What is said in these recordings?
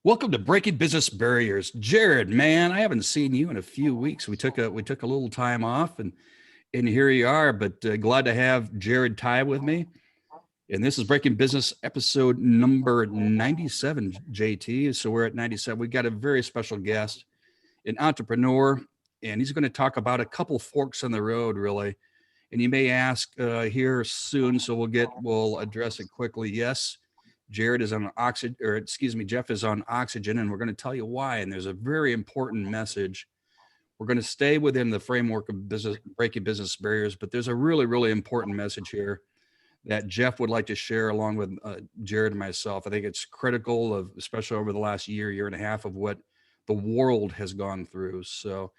Welcome to Breaking Business Barriers. Jared, man, I haven't seen you in a few weeks. We took a little time off and here you are, but glad to have Jared Ty with me. And this is Breaking Business episode number 97, JT. So we're at 97. We got a very special guest, an entrepreneur, and he's going to talk about a couple forks in the road, really. And you may ask here soon, so we'll address it quickly. Yes, Jared is on oxygen, or excuse me, Jeff is on oxygen, and we're going to tell you why. And there's a very important message. We're going to stay within the framework of business, breaking business barriers, but there's a really, really important message here that Jeff would like to share along with Jared and myself. I think it's critical, of especially over the last year and a half, of what the world has gone through. So,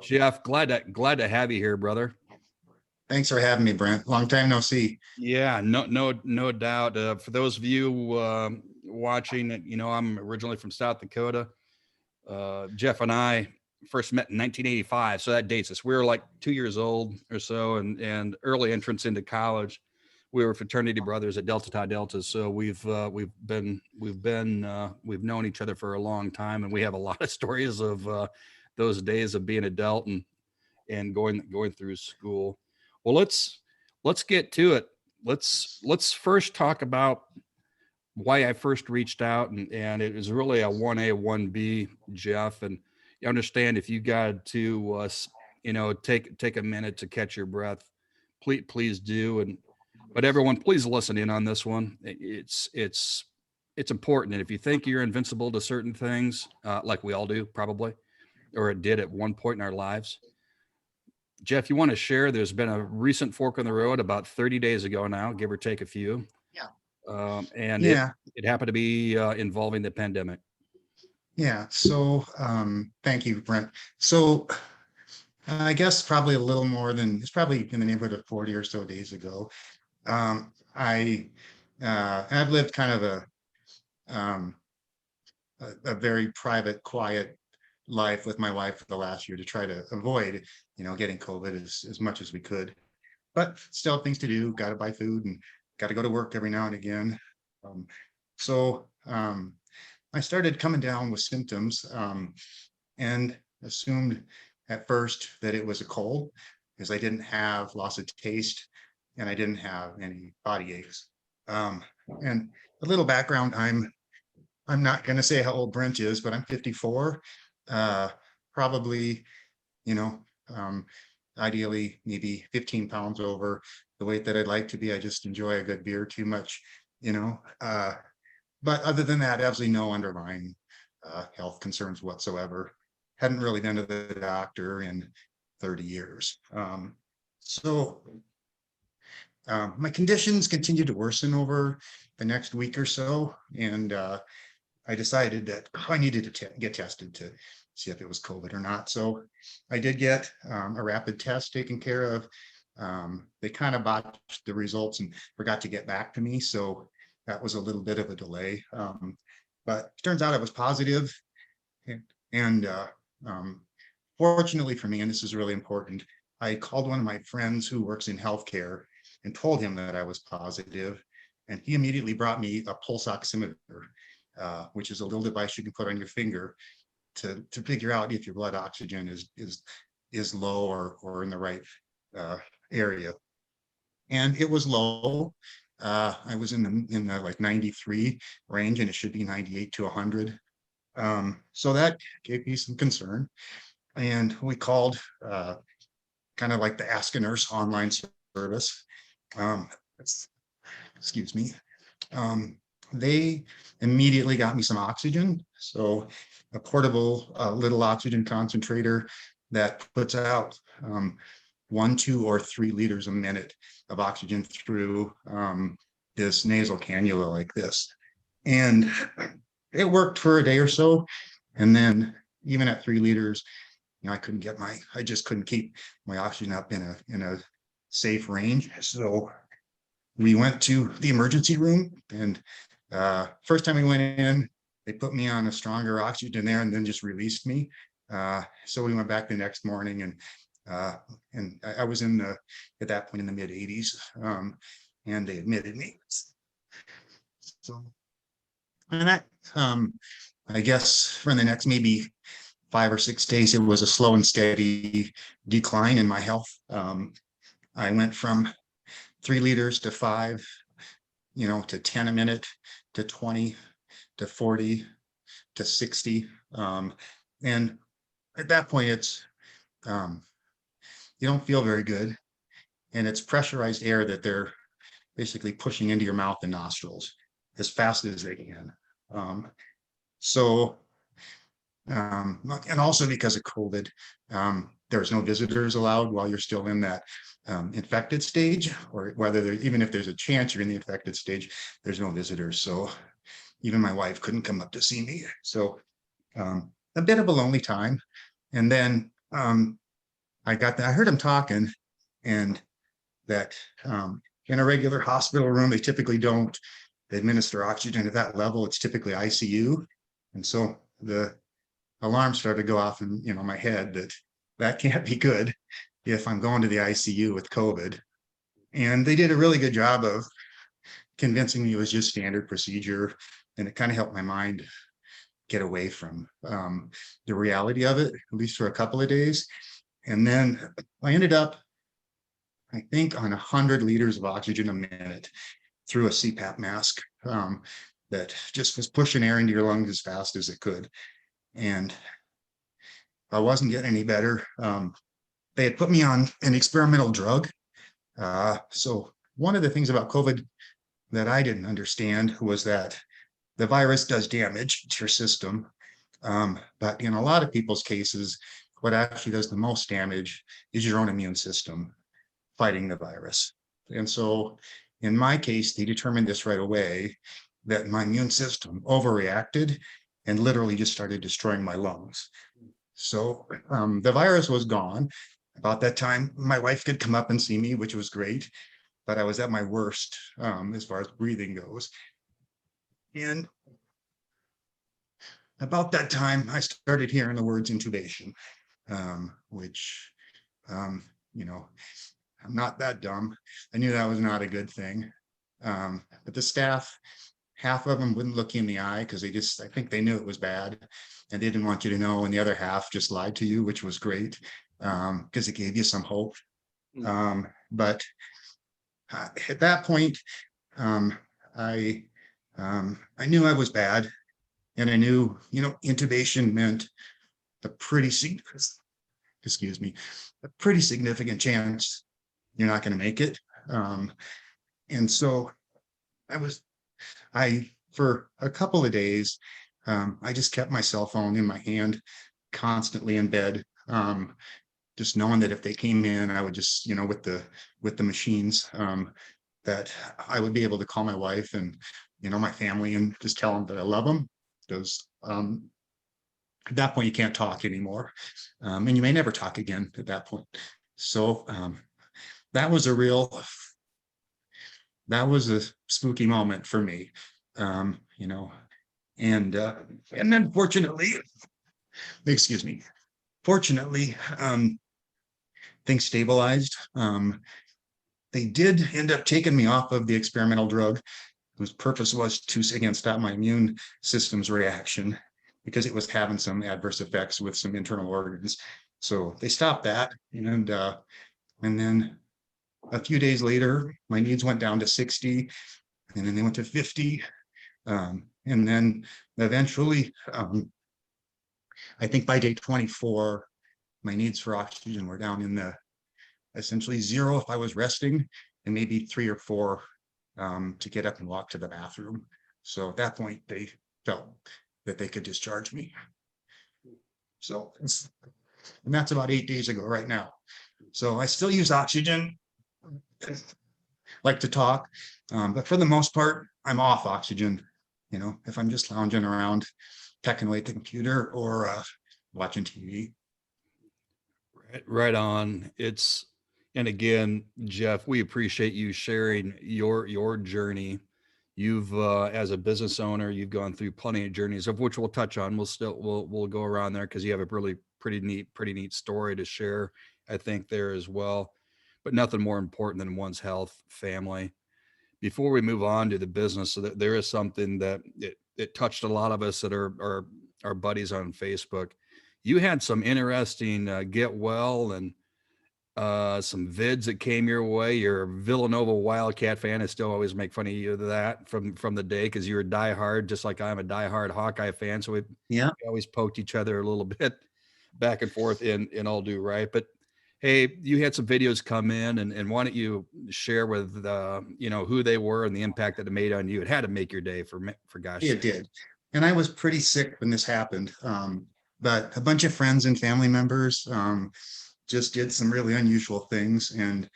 Jeff, glad to have you here, brother. Thanks for having me, Brent. Long time no see. Yeah, no doubt. For those of you watching, I'm originally from South Dakota. Jeff and I first met in 1985, so that dates us. We were like 2 years old or so, and early entrance into college. We were fraternity brothers at Delta Tau Delta, so we've known each other for a long time, and we have a lot of stories of those days of being adult and going through school. Well, let's get to it. Let's first talk about why I first reached out, and it was really a 1A 1B, Jeff. And you understand, if you got to take a minute to catch your breath, please do. But everyone, please listen in on this one. It's important. And if you think you're invincible to certain things, like we all do probably, or it did at one point in our lives, Jeff, you want to share? There's been a recent fork in the road about 30 days ago now, give or take a few. Yeah. And Yeah. it happened to be involving the pandemic. Yeah. So thank you, Brent. So I guess probably a little more than, it's probably in the neighborhood of 40 or so days ago. I've lived kind of um, a very private, quiet life with my wife for the last year to try to avoid, getting COVID as much as we could. But still things to do, got to buy food and got to go to work every now and again. So I started coming down with symptoms and assumed at first that it was a cold because I didn't have loss of taste and I didn't have any body aches. And a little background, I'm not going to say how old Brent is, but I'm 54. Probably, ideally maybe 15 pounds over the weight that I'd like to be. I just enjoy a good beer too much, but other than that, absolutely no underlying health concerns whatsoever. Hadn't really been to the doctor in 30 years. So my conditions continued to worsen over the next week or so. And I decided that I needed to get tested to see if it was COVID or not. So I did get a rapid test taken care of. They kind of botched the results and forgot to get back to me. So that was a little bit of a delay. But it turns out I was positive. And fortunately for me, and this is really important, I called one of my friends who works in healthcare and told him that I was positive. And he immediately brought me a pulse oximeter, which is a little device you can put on your finger to figure out if your blood oxygen is low or in the right area. And it was low. I was in the like 93 range, and it should be 98 to 100. So that gave me some concern. And we called kind of like the Ask a Nurse online service. Excuse me. They immediately got me some oxygen. So a portable little oxygen concentrator that puts out 1, 2, or 3 liters a minute of oxygen through this nasal cannula like this. And it worked for a day or so. And then even at 3 liters, I just couldn't keep my oxygen up in a safe range. So we went to the emergency room, and first time we went in, they put me on a stronger oxygen there and then just released me. So we went back the next morning, and I was at that point in the mid 80s, and they admitted me. So, and that I guess for the next maybe 5 or 6 days, it was a slow and steady decline in my health. I went from 3 liters to 5, to 10 a minute, to 20, to 40, to 60. And at that point, um, you don't feel very good. And it's pressurized air that they're basically pushing into your mouth and nostrils as fast as they can. Um, so, and also because of COVID, there's no visitors allowed while you're still in that infected stage, or whether there, even if there's a chance you're in the infected stage, there's no visitors. So even my wife couldn't come up to see me. So a bit of a lonely time. And then I heard him talking, and that in a regular hospital room, they typically don't administer oxygen at that level. It's typically ICU. And so the alarm started to go off in my head that can't be good if I'm going to the ICU with COVID. And they did a really good job of convincing me it was just standard procedure. And it kind of helped my mind get away from the reality of it, at least for a couple of days. And then I ended up, I think, on 100 liters of oxygen a minute through a CPAP mask that just was pushing air into your lungs as fast as it could. And I wasn't getting any better. They had put me on an experimental drug. So one of the things about COVID that I didn't understand was that the virus does damage to your system. But in a lot of people's cases, what actually does the most damage is your own immune system fighting the virus. And so in my case, they determined this right away, that my immune system overreacted and literally just started destroying my lungs. So the virus was gone. About that time, my wife could come up and see me, which was great, but I was at my worst as far as breathing goes. And about that time, I started hearing the words intubation, which, I'm not that dumb. I knew that was not a good thing. But the staff, half of them wouldn't look you in the eye because I think they knew it was bad and they didn't want you to know. And the other half just lied to you, which was great because it gave you some hope. But at that point, I knew I was bad, and I knew, intubation meant a pretty significant chance you're not going to make it. And so for a couple of days, I just kept my cell phone in my hand constantly in bed, just knowing that if they came in, I would just, with the machines, that I would be able to call my wife and, my family and just tell them that I love them. Because at that point, you can't talk anymore. And you may never talk again at that point. So that was a spooky moment for me, and then fortunately, things stabilized. They did end up taking me off of the experimental drug, whose purpose was to, again, stop my immune system's reaction because it was having some adverse effects with some internal organs. So they stopped that, and then a few days later, my needs went down to 60, and then they went to 50. And then eventually, I think by day 24, my needs for oxygen were down in the essentially 0 if I was resting, and maybe 3 or 4 to get up and walk to the bathroom. So at that point, they felt that they could discharge me. So, and that's about 8 days ago right now. So I still use oxygen, like to talk, but for the most part, I'm off oxygen. If I'm just lounging around, pecking away at the computer or watching TV. Right on. And again, Jeff, we appreciate you sharing your journey. You've as a business owner, you've gone through plenty of journeys, of which we'll touch on. We'll go around there because you have a really pretty neat story to share, I think, there as well. But nothing more important than one's health, family. Before we move on to the business, so that there is something that it touched a lot of us that are our buddies on Facebook. You had some interesting get well and some vids that came your way. You're a Villanova Wildcat fan. I still always make fun of you of that from the day because you're a diehard, just like I'm a diehard Hawkeye fan. So we Yeah, always poked each other a little bit back and forth in all due right. But hey, you had some videos come in, and why don't you share with who they were and the impact that it made on you? It had to make your day for gosh it sake. did. And I was pretty sick when this happened. But a bunch of friends and family members just did some really unusual things. And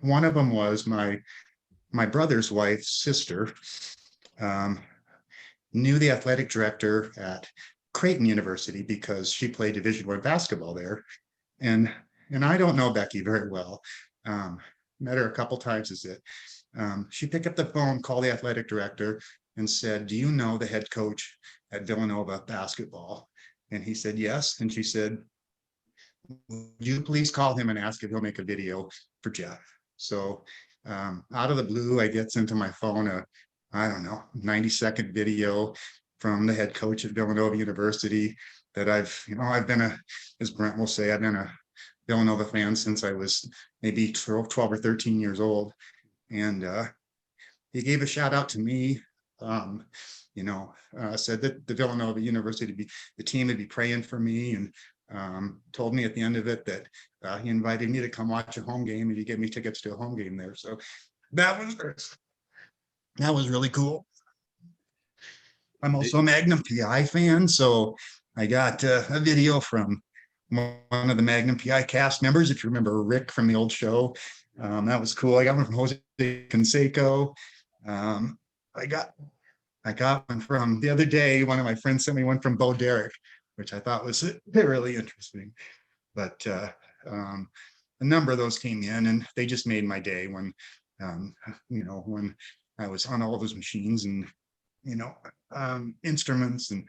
one of them was my brother's wife's sister um, knew the athletic director at Creighton University because she played Division I basketball there. And I don't know Becky very well. Um, Met her a couple times as it. She picked up the phone, called the athletic director, and said, "Do you know the head coach at Villanova basketball?" And he said, "Yes." And she said, "Would you please call him and ask if he'll make a video for Jeff?" So out of the blue, I gets into my phone I don't know, 90-second video from the head coach at Villanova University that I've been as Brent will say, I've been a Villanova fan since I was maybe 12 or 13 years old. And he gave a shout out to me. Said that the Villanova University, the team would be praying for me, and told me at the end of it that he invited me to come watch a home game and he gave me tickets to a home game there. So that was really cool. I'm also a Magnum PI fan, so I got a video from one of the Magnum PI cast members. If you remember Rick from the old show, that was cool. I got one from Jose Canseco. Um, I got one from the other day. One of my friends sent me one from Bo Derek, which I thought was really interesting. But a number of those came in, and they just made my day when when I was on all those machines and instruments, and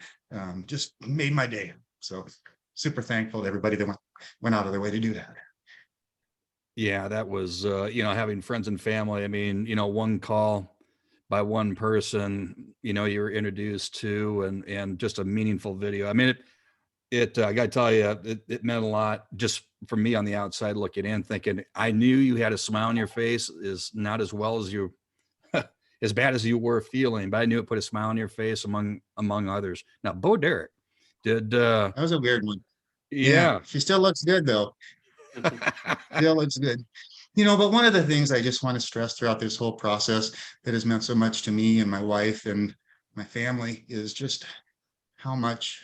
just made my day. So super thankful to everybody that went out of their way to do that. Yeah, that was having friends and family. I mean, one call by one person, you were introduced to, and just a meaningful video. I mean, it I got to tell you, it meant a lot just for me on the outside looking in, thinking I knew you had a smile on your face, is not as well as you, as bad as you were feeling, but I knew it put a smile on your face among others. Now, Bo Derek did, That was a weird one. Yeah, yeah. she still looks good though. Still looks good. But one of the things I just want to stress throughout this whole process that has meant so much to me and my wife and my family is just how much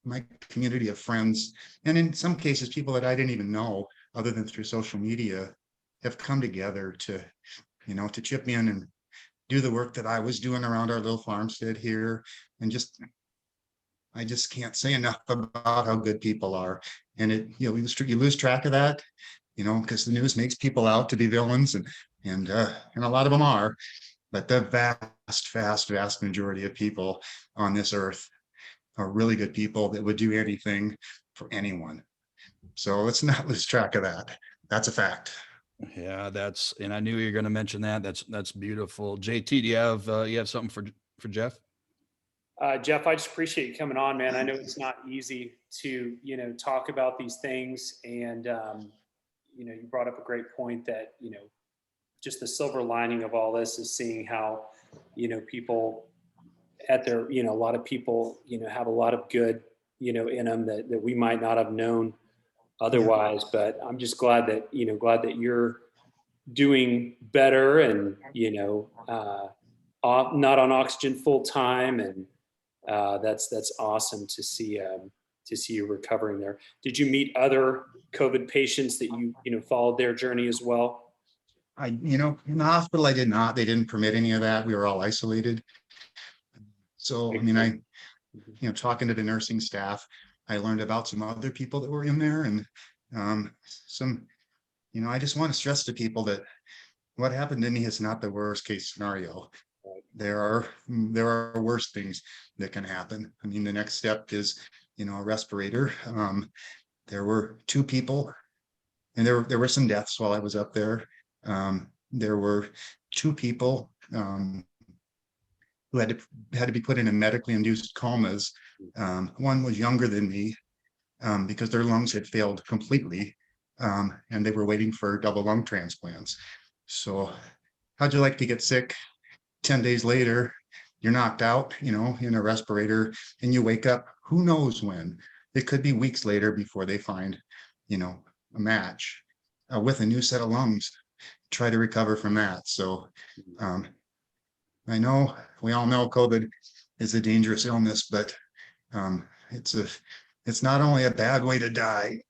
my community of friends, and in some cases, people that I didn't even know other than through social media, have come together to chip in and do the work that I was doing around our little farmstead here. And I just can't say enough about how good people are. And you lose track of that, because the news makes people out to be villains, and a lot of them are, but the vast majority of people on this earth are really good people that would do anything for anyone. So let's not lose track of that. That's a fact. Yeah, and I knew you were going to mention that. That's beautiful. JT, do you have something for Jeff? Jeff, I just appreciate you coming on, man. I know it's not easy to, talk about these things. And, you brought up a great point that, just the silver lining of all this is seeing how, people at their, a lot of people, have a lot of good, in them that we might not have known otherwise. But I'm just glad that, glad that you're doing better and, not on oxygen full time. And, that's awesome to see you recovering there. Did you meet other COVID patients that you followed their journey as well? In the hospital, I did not. They didn't permit any of that. We were all isolated. So, talking to the nursing staff, I learned about some other people that were in there, and I just want to stress to people that what happened to me is not the worst case scenario. There are worse things that can happen. The next step is, a respirator. There were 2 people, and there were some deaths while I was up there. There were 2 people who had to be put in a medically induced comas. One was younger than me because their lungs had failed completely, and they were waiting for double lung transplants. So how'd you like to get sick? 10 days later, you're knocked out, in a respirator, and you wake up, who knows when? It could be weeks later before they find, a match with a new set of lungs. Try to recover from that. So I know we all know COVID is a dangerous illness, but it's not only a bad way to die,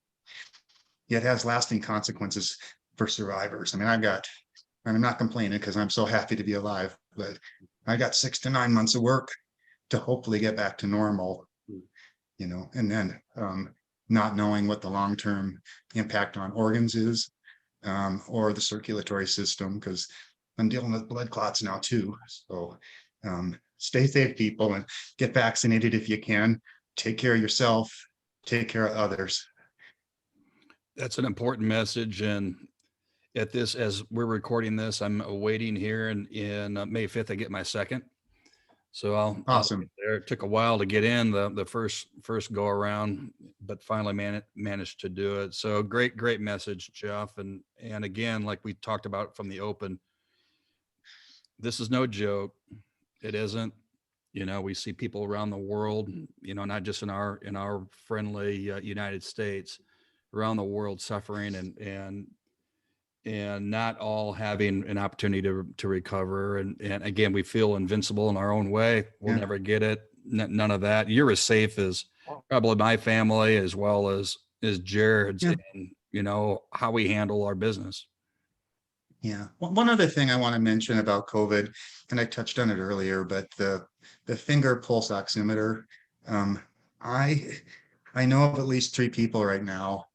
yet has lasting consequences for survivors. I mean, I'm not complaining because I'm so happy to be alive, but I got 6 to 9 months of work to hopefully get back to normal, and then not knowing what the long-term impact on organs is, or the circulatory system, because I'm dealing with blood clots now too. So stay safe, people, and get vaccinated if you can. Take care of yourself, take care of others. That's an important message. And as we're recording this, I'm awaiting here in May 5th, I get my second. So I'll Awesome. get there. It took a while to get in the first go around, but finally managed to do it. So great message, Jeff. And again, like we talked about from the open, this is no joke. It isn't. We see people around the world, not just in our friendly United States, around the world suffering and not all having an opportunity to recover. And again, we feel invincible in our own way. We'll never get it. None of that. You're as safe as probably my family, as well as Jared's, and how we handle our business. Yeah. One other thing I want to mention about COVID, and I touched on it earlier, but the finger pulse oximeter. I know of at least 3 people right now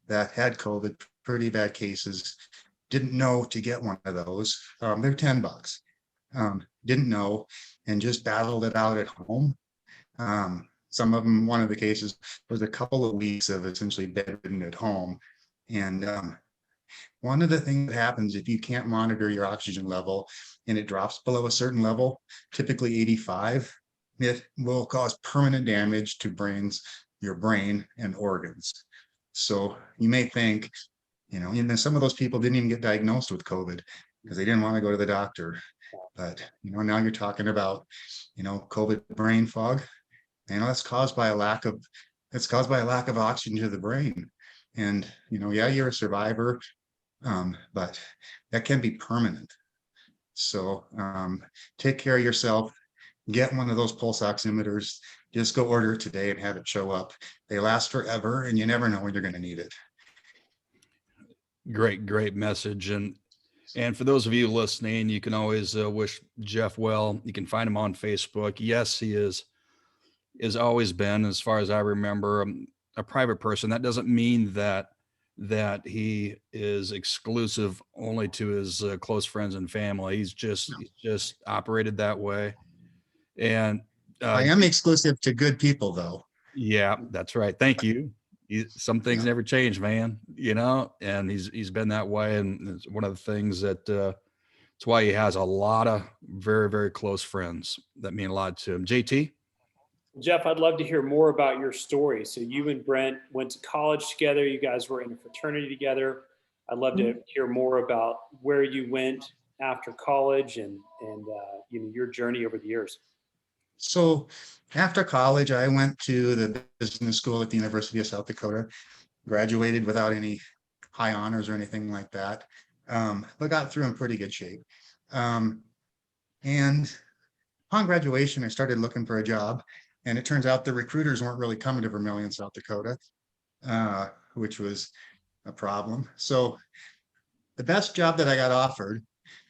that had COVID, pretty bad cases, didn't know to get one of those. They're $10. Didn't know, and just battled it out at home. Some of them, one of the cases was a couple of weeks of essentially bedridden at home. And one of the things that happens if you can't monitor your oxygen level and it drops below a certain level, typically 85, it will cause permanent damage to your brain and organs. So you may think, and some of those people didn't even get diagnosed with COVID because they didn't want to go to the doctor. But, now you're talking about, COVID brain fog. That's caused by a lack of oxygen to the brain. And, you're a survivor, but that can be permanent. So take care of yourself, get one of those pulse oximeters, just go order it today and have it show up. They last forever and you never know when you're going to need it. Great message. And for those of you listening, you can always wish Jeff well. You can find him on Facebook. Yes, he is always been, as far as I remember, a private person. That doesn't mean that he is exclusive only to his close friends and family. He's just operated that way. And I am exclusive to good people, though. Yeah, that's right. Thank you. Some things never change, man, and he's been that way. And it's one of the things that it's why he has a lot of very, very close friends that mean a lot to him. JT? Jeff, I'd love to hear more about your story. So you and Brent went to college together. You guys were in a fraternity together. I'd love to hear more about where you went after college and your journey over the years. So after college, I went to the business school at the University of South Dakota, graduated without any high honors or anything like that, but got through in pretty good shape. And upon graduation, I started looking for a job, and it turns out the recruiters weren't really coming to Vermillion, South Dakota, which was a problem. So the best job that I got offered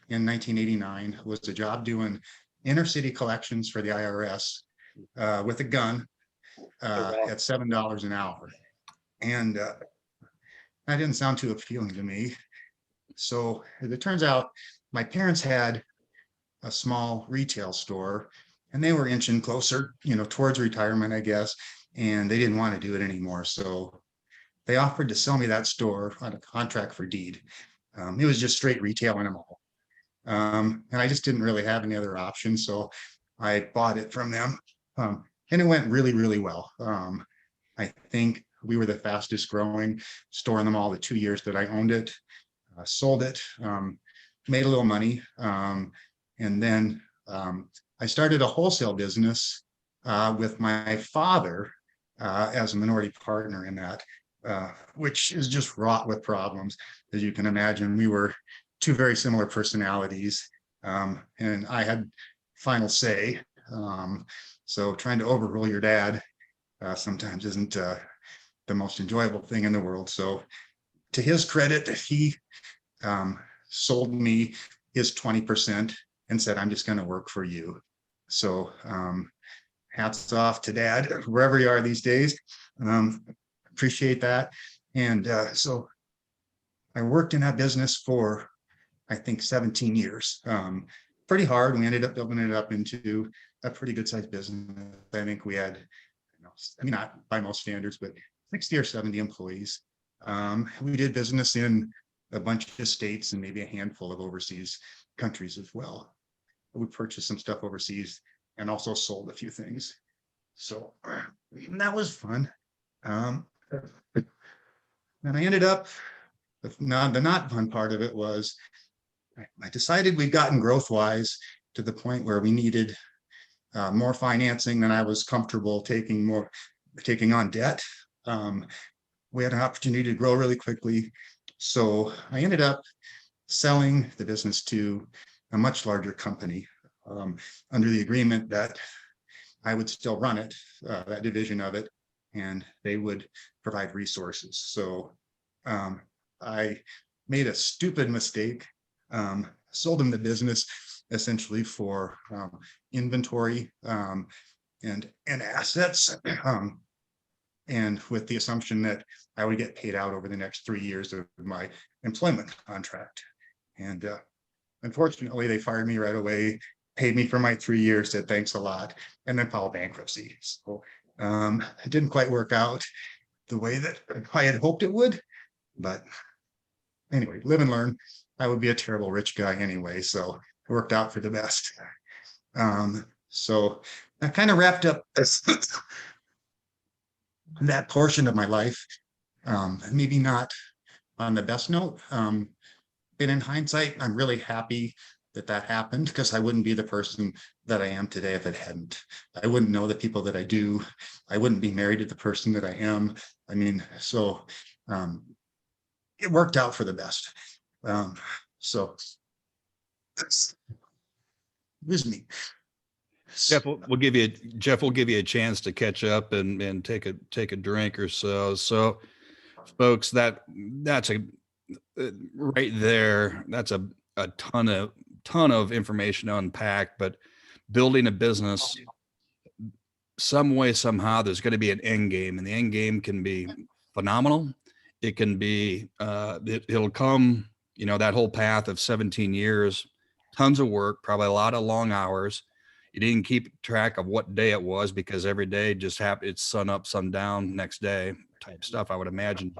in 1989 was a job doing inner city collections for the IRS with a gun at $7 an hour. And that didn't sound too appealing to me. So as it turns out, my parents had a small retail store and they were inching closer, towards retirement, I guess, and they didn't want to do it anymore. So they offered to sell me that store on a contract for deed. It was just straight retail in a mall. And I just didn't really have any other options. So I bought it from them. And it went really, really well. I think we were the fastest growing store in the mall the 2 years that I owned it. Sold it, made a little money. And then I started a wholesale business with my father as a minority partner in that, which is just wrought with problems. As you can imagine, we were two very similar personalities, and I had final say. So trying to overrule your dad sometimes isn't the most enjoyable thing in the world. So to his credit, he sold me his 20% and said, I'm just going to work for you. So hats off to dad, wherever you are these days. Appreciate that. And so I worked in that business for, I think, 17 years. Pretty hard. We ended up building it up into a pretty good sized business. I think we had, I mean, not by most standards, but 60 or 70 employees. We did business in a bunch of states and maybe a handful of overseas countries as well. We purchased some stuff overseas and also sold a few things. So that was fun. And I ended up, the not fun part of it was I decided we'd gotten growth wise to the point where we needed more financing than I was comfortable taking on debt. We had an opportunity to grow really quickly. So I ended up selling the business to a much larger company under the agreement that I would still run it, that division of it, and they would provide resources. So I made a stupid mistake, sold them the business essentially for inventory and assets, and with the assumption that I would get paid out over the next 3 years of my employment contract. And unfortunately, they fired me right away, paid me for my 3 years, said thanks a lot, and then filed bankruptcy. So it didn't quite work out the way that I had hoped it would. But anyway, live and learn. I would be a terrible rich guy anyway, so it worked out for the best. So I kind of wrapped up that portion of my life. Maybe not on the best note. But in hindsight, I'm really happy that happened, because I wouldn't be the person that I am today if it hadn't. I wouldn't know the people that I do. I wouldn't be married to the person that I am. I mean, so it worked out for the best. So this is me. Jeff, we'll give you a chance to catch up and take a drink or so. So, folks, that's a right there. That's a ton of information to unpack. But building a business, some way, somehow, there's going to be an end game, and the end game can be phenomenal. It can be it'll come. That whole path of 17 years, tons of work, probably a lot of long hours. You didn't keep track of what day it was because every day just happened. It's sun up, sun down, next day type stuff, I would imagine.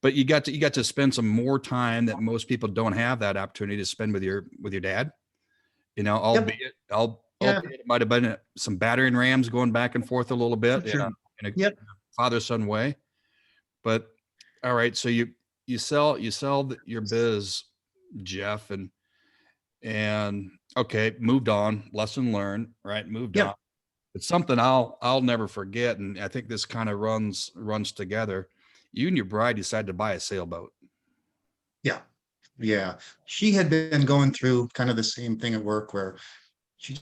But you got to spend some more time that most people don't have that opportunity to spend with your dad. Albeit it might have been some battering rams going back and forth a little bit in a father-son way. But all right, so you sell your biz, Jeff, and okay, moved on, lesson learned, right? Moved on. It's something I'll never forget, and I think this kind of runs together. You and your bride decided to buy a sailboat. Yeah. She had been going through kind of the same thing at work, where she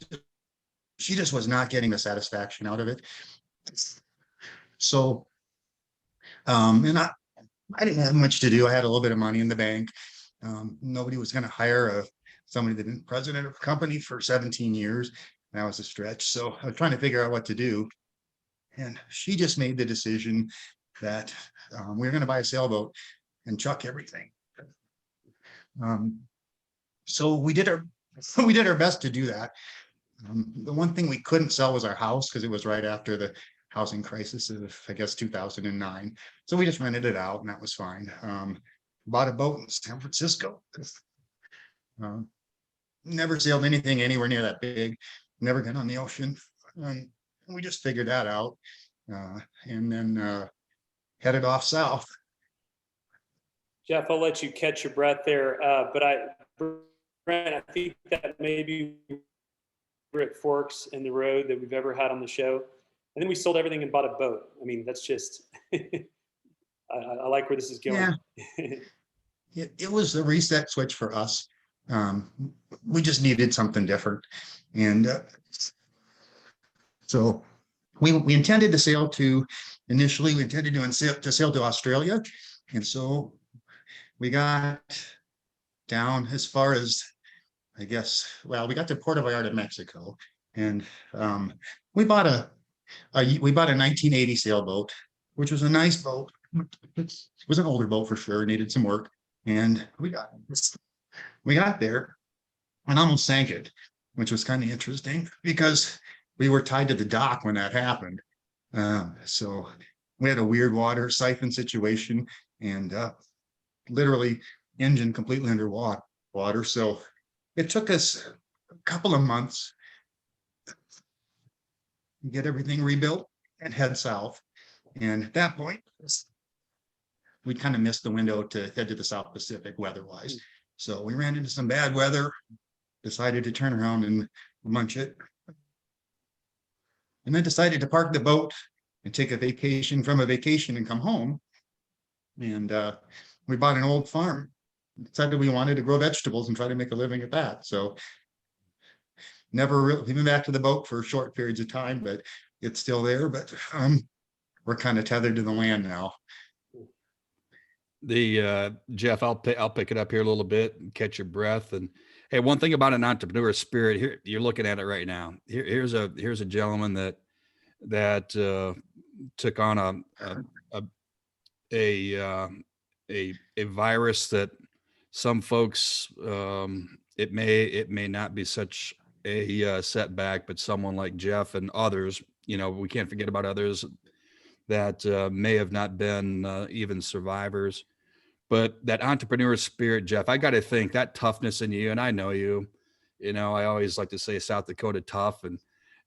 just was not getting the satisfaction out of it. So and I didn't have much to do. I had a little bit of money in the bank. Nobody was going to hire somebody that been president of a company for 17 years. That was a stretch. So I was trying to figure out what to do. And she just made the decision that we were going to buy a sailboat and chuck everything. So we did our best to do that. The one thing we couldn't sell was our house, because it was right after the housing crisis of, I guess, 2009. So we just rented it out, and that was fine. Bought a boat in San Francisco. Never sailed anything anywhere near that big. never get on the ocean. We just figured that out, and then headed off south. Jeff, I'll let you catch your breath there. Brent, I think that maybe we're at forks in the road that we've ever had on the show. And then we sold everything and bought a boat. I mean, that's just, I like where this is going. Yeah. It was the reset switch for us. We just needed something different. And so we intended to sail to, initially we intended to sail to Australia. And so we got down as far as, I guess, well, we got to Puerto Vallarta, Mexico. And we bought a 1980 sailboat, which was a nice boat. It was an older boat for sure, needed some work. And we got there and almost sank it, which was kind of interesting because we were tied to the dock when that happened. So we had a weird water siphon situation and literally engine completely underwater. So it took us a couple of months to get everything rebuilt and head south. And at that point, we kind of missed the window to head to the South Pacific weather-wise. So we ran into some bad weather, decided to turn around and munch it. And then decided to park the boat and take a vacation from a vacation and come home. And we bought an old farm, decided we wanted to grow vegetables and try to make a living at that. So never really been back to the boat for short periods of time, but it's still there. But we're kind of tethered to the land now. Jeff, I'll pick it up here a little bit and catch your breath. And hey, one thing about an entrepreneur spirit here, you're looking at it right now. Here's a gentleman that took on a virus that some folks, it may not be such a setback, but someone like Jeff and others, we can't forget about others that may have not been even survivors. But that entrepreneur spirit, Jeff, I got to think that toughness in you, and I know you, I always like to say South Dakota tough,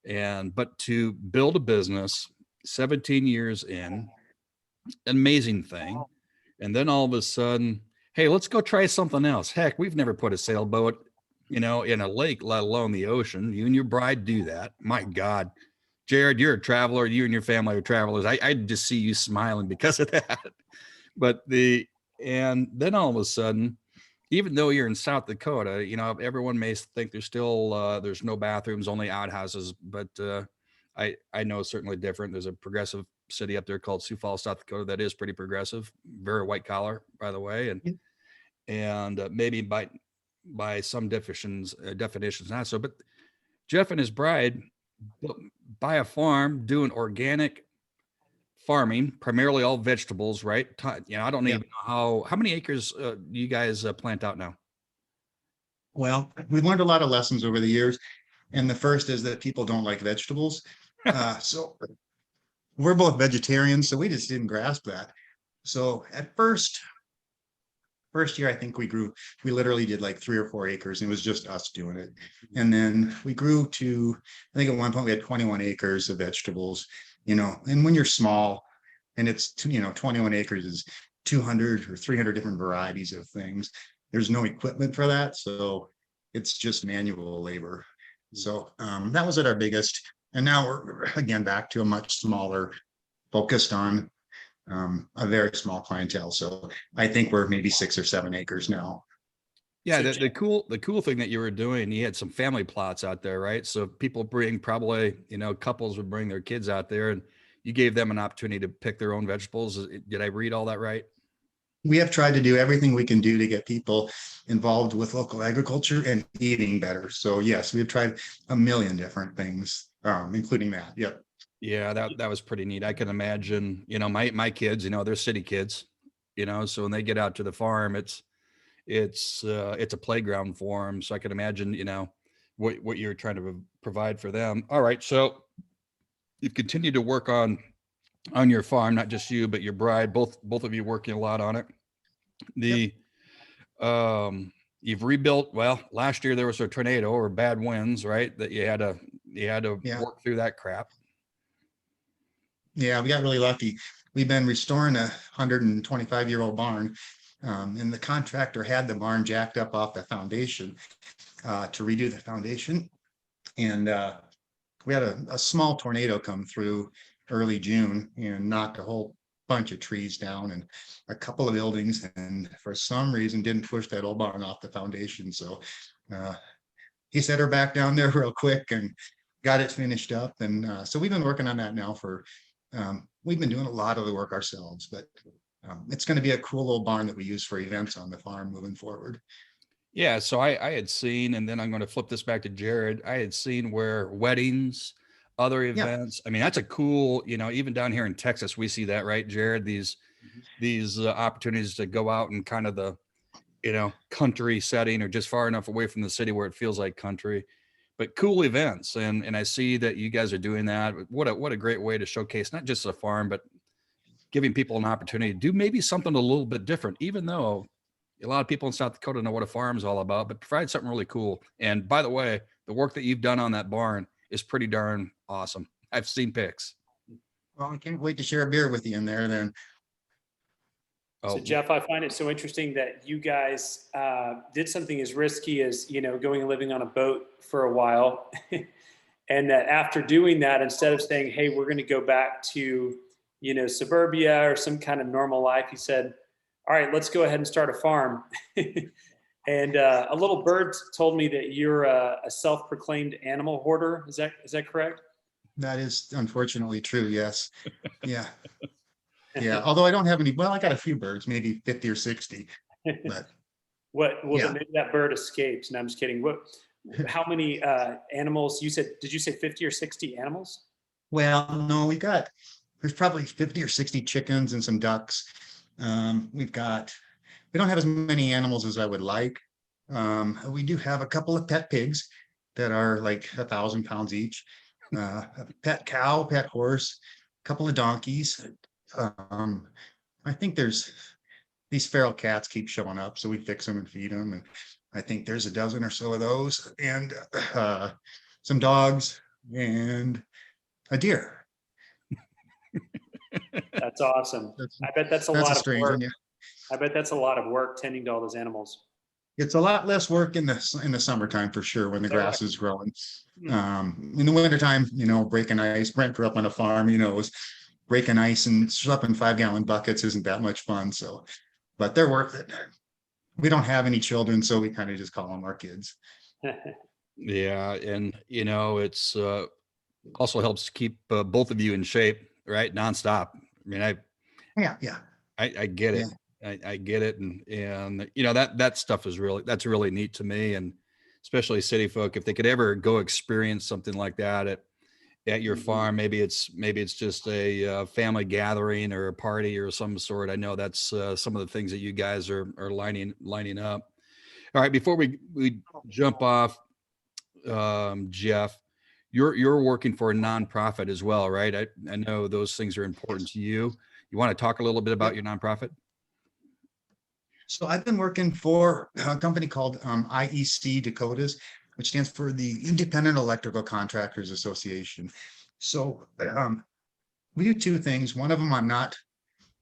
but to build a business 17 years in, amazing thing. And then all of a sudden, hey, let's go try something else. Heck, we've never put a sailboat, in a lake, let alone the ocean. You and your bride do that. My God, Jared, you're a traveler. You and your family are travelers. I just see you smiling because of that. And then all of a sudden, even though you're in South Dakota, everyone may think there's still, there's no bathrooms, only outhouses, but I know it's certainly different. There's a progressive city up there called Sioux Falls, South Dakota, that is pretty progressive, very white collar, by the way. And maybe by some definitions not so, but Jeff and his bride buy a farm, doing organic farming, primarily all vegetables, right? I don't even know how many acres you guys plant out now. Well, we've learned a lot of lessons over the years. And the first is that people don't like vegetables. So we're both vegetarians, so we just didn't grasp that. So at first year, I think we literally did like 3 or 4 acres, and it was just us doing it. And then we grew to, I think at one point we had 21 acres of vegetables, and when you're small and it's, 21 acres is 200 or 300 different varieties of things. There's no equipment for that. So it's just manual labor. So that was at our biggest. And now we're again back to a much smaller, focused on a very small clientele. So I think we're maybe 6 or 7 acres now. Yeah, the cool thing that you were doing, you had some family plots out there, right? So people probably, couples would bring their kids out there, and you gave them an opportunity to pick their own vegetables. Did I read all that right? We have tried to do everything we can do to get people involved with local agriculture and eating better. So yes, we've tried a million different things, including that. Yep. Yeah, that was pretty neat. I can imagine, my kids, they're city kids, so when they get out to the farm, it's a playground for them. So I can imagine, what you're trying to provide for them. All right. So you've continued to work on your farm, not just you, but your bride, both of you working a lot on it. You've rebuilt, well, last year there was a tornado or bad winds, right? That you had to, you had to Yeah. work through that crap. Yeah, we got really lucky. We've been restoring a 125-year-old barn. And the contractor had the barn jacked up off the foundation to redo the foundation. And we had a small tornado come through early June and knocked a whole bunch of trees down and a couple of buildings, and for some reason didn't push that old barn off the foundation. So he set her back down there real quick and got it finished up. And so we've been working on that now for, we've been doing a lot of the work ourselves, but it's going to be a cool little barn that we use for events on the farm moving forward. Yeah, so I had seen, and then I'm going to flip this back to Jared. I had seen where weddings, other events. I mean, that's a cool, even down here in Texas, we see that, right, Jared? These opportunities to go out and kind of the, country setting, or just far enough away from the city where it feels like country, but cool events. And I see that you guys are doing that. What a great way to showcase not just a farm, but giving people an opportunity to do maybe something a little bit different, even though a lot of people in South Dakota know what a farm is all about, but provide something really cool. And by the way, the work that you've done on that barn is pretty darn awesome. I've seen pics. Well, I can't wait to share a beer with you in there then. So Jeff, I find it so interesting that you guys did something as risky as, going and living on a boat for a while. And that after doing that, instead of saying, hey, we're going to go back to, suburbia or some kind of normal life, you said, all right, let's go ahead and start a farm. And a little bird told me that you're a self-proclaimed animal hoarder. Is that correct? That is unfortunately true. Yes. Yeah. Yeah. Although I don't have any, well, I got a few birds, maybe 50 or 60, but Then maybe that bird escapes. No, I'm just kidding. How many animals did you say 50 or 60 animals? Well, no, there's probably 50 or 60 chickens and some ducks. We don't have as many animals as I would like. We do have a couple of pet pigs that are like 1,000 pounds each. A pet cow, pet horse, a couple of donkeys. I think these feral cats keep showing up, so we fix them and feed them. And I think there's a dozen or so of those, and some dogs and a deer. That's awesome. I bet that's a lot of work. One, yeah. I bet that's a lot of work tending to all those animals. It's a lot less work in the summertime for sure when the grass is growing. In the wintertime, breaking ice. Brent grew up on a farm, was breaking ice and schlepping 5-gallon buckets isn't that much fun. So, but they're worth it. We don't have any children, so we kind of just call them our kids. Yeah, and it's also helps keep both of you in shape, right? Nonstop. I mean, I get it. Yeah. I get it. And that stuff is that's really neat to me. And especially city folk, if they could ever go experience something like that at your farm, maybe it's just a family gathering or a party or some sort. I know that's some of the things that you guys are lining up. All right, before we jump off, Jeff, you're working for a nonprofit as well, right? I know those things are important to you. You want to talk a little bit about your nonprofit? So I've been working for a company called IEC Dakotas, which stands for the Independent Electrical Contractors Association. So we do two things. One of them I'm not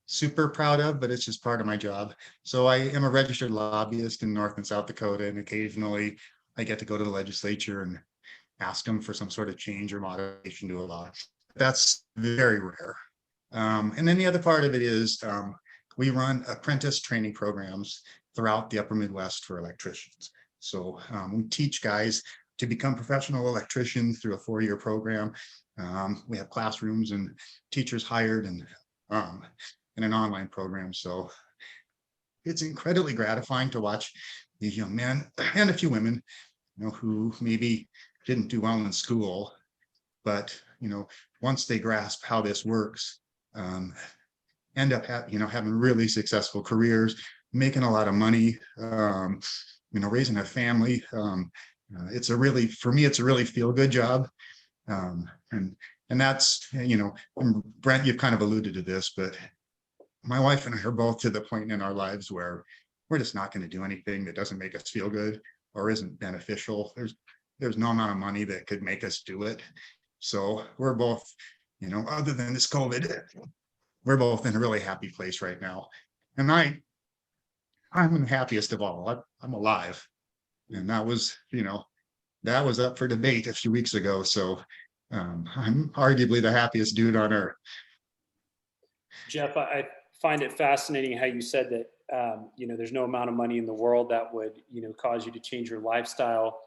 super proud of, but it's just part of my job. So I am a registered lobbyist in North and South Dakota, and occasionally I get to go to the legislature and ask them for some sort of change or modification to a law. That's very rare. And then the other part of it is we run apprentice training programs throughout the upper Midwest for electricians. So we teach guys to become professional electricians through a 4-year program. We have classrooms and teachers hired and in an online program. So it's incredibly gratifying to watch these young men and a few women, who maybe didn't do well in school, but once they grasp how this works, end up having really successful careers, making a lot of money, raising a family. For me, it's a really feel-good job. And that's, Brent, you've kind of alluded to this, but my wife and I are both to the point in our lives where we're just not going to do anything that doesn't make us feel good or isn't beneficial. there's no amount of money that could make us do it. So we're both, other than this COVID, we're both in a really happy place right now. And I'm the happiest of all. I'm alive. And that was, that was up for debate a few weeks ago. So I'm arguably the happiest dude on earth. Jeff, I find it fascinating how you said that, there's no amount of money in the world that would, cause you to change your lifestyle.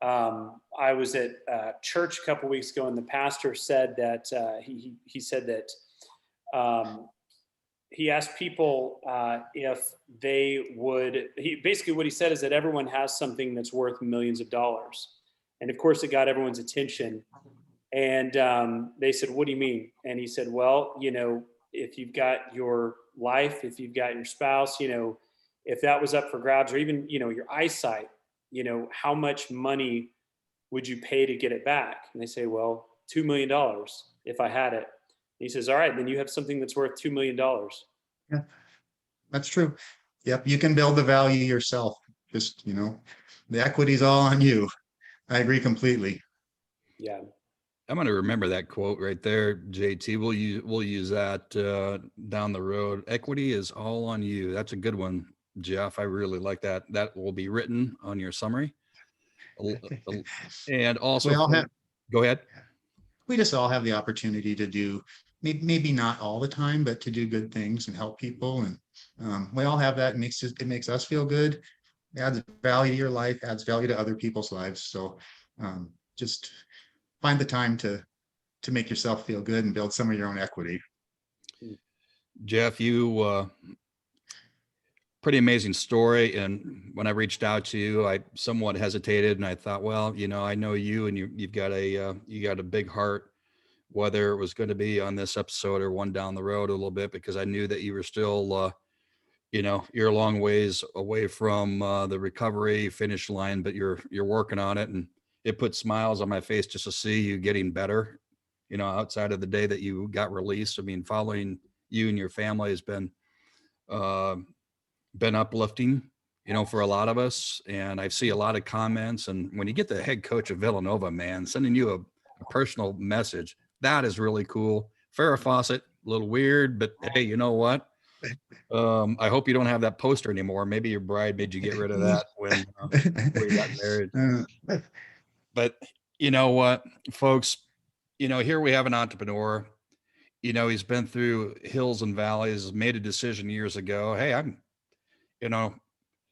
I was at church a couple weeks ago, and the pastor said that he said that he asked people if they would. Basically what he said is that everyone has something that's worth millions of dollars, and of course it got everyone's attention. And they said, "What do you mean?" And he said, "Well, if you've got your life, if you've got your spouse, if that was up for grabs, or even your eyesight." How much money would you pay to get it back? And they say, well, $2 million if I had it. And he says, all right, then you have something that's worth $2 million. Yeah, that's true. Yep. You can build the value yourself. Just, the equity's all on you. I agree completely. Yeah. I'm going to remember that quote right there, JT. We'll use that down the road. Equity is all on you. That's a good one, Jeff. I really like that. That will be written on your summary. And also, go ahead. We just all have the opportunity to do, maybe not all the time, but to do good things and help people. And we all have that. It makes us feel good. It adds value to your life, adds value to other people's lives. So just find the time to make yourself feel good and build some of your own equity. Jeff, you pretty amazing story. And when I reached out to you, I somewhat hesitated, and I thought, well, I know you, and you've got a big heart, whether it was going to be on this episode or one down the road a little bit, because I knew that you were still, you're a long ways away from the recovery finish line, but you're working on it, and it put smiles on my face just to see you getting better, outside of the day that you got released. I mean, following you and your family has been uplifting, for a lot of us. And I see a lot of comments. And when you get the head coach of Villanova, man, sending you a personal message, that is really cool. Farrah Fawcett, a little weird, but hey, you know what? I hope you don't have that poster anymore. Maybe your bride made you get rid of that when you got married. But you know what, folks, here we have an entrepreneur, he's been through hills and valleys, made a decision years ago. Hey, I'm,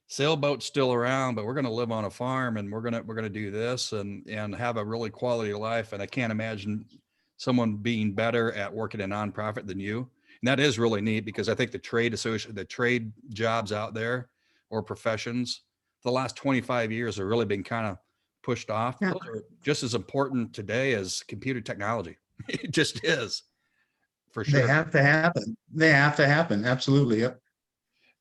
sailboat's still around, but we're going to live on a farm, and we're going to do this and have a really quality life. And I can't imagine someone being better at working a nonprofit than you. And that is really neat, because I think the trade jobs out there, or professions, the last 25 years have really been kind of pushed off. Yeah. Those are just as important today as computer technology. It just is, for sure. They have to happen. Absolutely. Yep.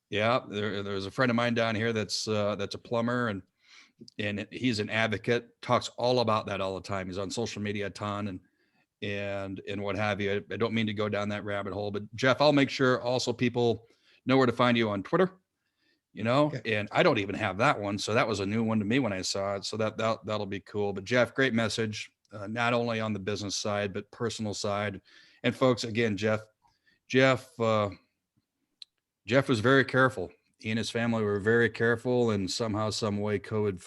Yeah, there's a friend of mine down here that's a plumber, and he's an advocate, talks all about that all the time. He's on social media a ton and what have you. I don't mean to go down that rabbit hole, but Jeff, I'll make sure also people know where to find you on Twitter, Okay. and I don't even have that one. So that was a new one to me when I saw it. So that'll be cool. But Jeff, great message, not only on the business side, but personal side. And folks, again, Jeff was very careful. He and his family were very careful, and somehow, some way, COVID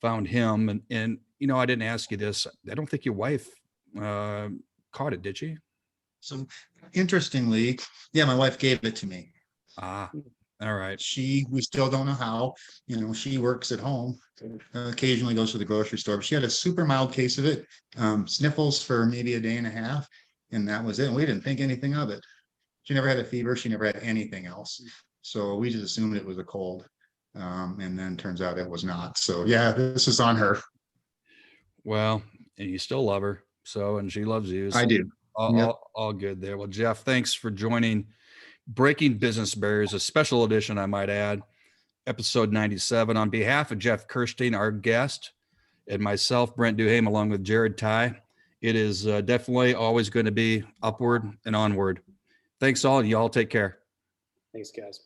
found him. And I didn't ask you this. I don't think your wife caught it, did she? So interestingly, yeah, my wife gave it to me. Ah, all right. We still don't know how, she works at home, occasionally goes to the grocery store, but she had a super mild case of it, sniffles for maybe a day and a half. And that was it. And we didn't think anything of it. She never had a fever. She never had anything else. So we just assumed it was a cold. And then turns out it was not. So yeah, this is on her. Well, and you still love her. So, and she loves you. So I do. Yep. All good there. Well, Jeff, thanks for joining Breaking Business Barriers, a special edition, I might add, episode 97. On behalf of Jeff Kirstein, our guest, and myself, Brent Duham, along with Jared Ty, it is definitely always going to be upward and onward. Thanks all. You all take care. Thanks, guys.